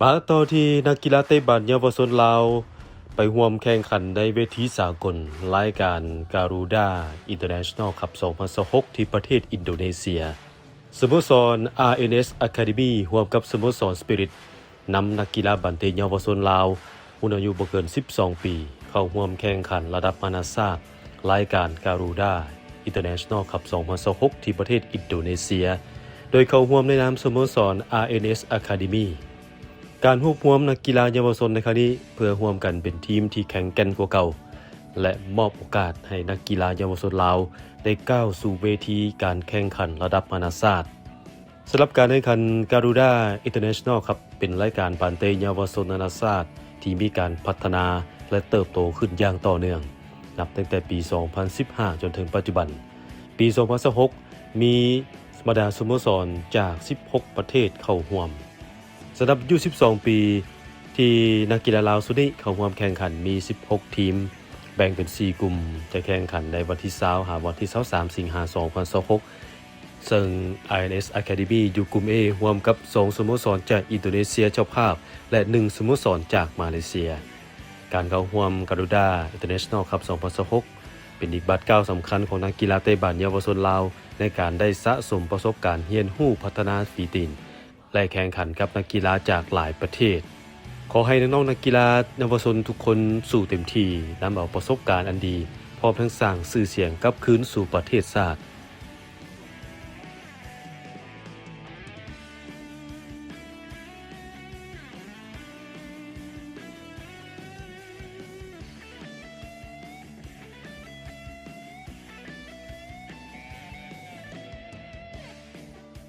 มาต่อที่นักกีฬาเตะบอลเยาวชนลาวไปร่วมแข่งขันในเวทีสากลรายการ Garuda International Cup 2026 ที่ประเทศอินโดนีเซียสโมสร RNS Academy ร่วมกับสโมสร Spirit นำนักกีฬาบันเตะเยาวชนลาวรุ่นอายุบ่เกิน12 ปีเข้าร่วมแข่งขันระดับนานาชาติรายการ Garuda International Cup 2026 ที่ประเทศอินโดนีเซียโดยเข้าร่วมในนามสโมสร RNS Academyการรวบรวมนักกีฬาเยาวชนในครั้งนี้เพื่อร่วมกันเป็นทีมที่แข็งแกร่งกว่าเก่าและมอบโอกาสให้นักกีฬาเยาวชนลาวได้ก้าวสู่เวทีการแข่งขันระดับนานาชาติสำหรับการแข่งขัน Garuda International ครับเป็นรายการปานเตเยาวชนนานาชาติที่มีการพัฒนาและเติบโตขึ้นอย่างต่อเนื่องนับตั้งแต่ปี 2015 จนถึงปัจจุบันปี 2026 มีบรรดาสโมสรจาก 16 ประเทศเข้าร่วมสำหรับอายุ12 ปีที่นักกีฬาลาวสุดนี้เข้าร่วมแข่งขันมี 16 ทีมแบ่งเป็น 4 กลุ่มจะแข่งขันในวันที่20หาวันที่23สิงหาคม2026ซึ่ง INS Academy อยู่กลุ่ม A ร่วมกับ2สโมสรจากอินโดนีเซียเจ้าภาพและ1สโมสรจากมาเลเซียการเข้าร่วม Garuda International Cup 2026เป็นอีกบัตรก้าวสำคัญของนักกีฬาเตะบอลเยาวชนลาวในการได้สะสมประสบการณ์เรียนรู้พัฒนาฝีตีนและแข่งขันกับนักกีฬาจากหลายประเทศขอให้น้องๆนักกีฬาเยาวชนทุกคนสู่เต็มที่นำเอาประสบการณ์อันดีพร้อมทั้งสร้างชื่อเสียงกลับคืนสู่ประเทศชาติ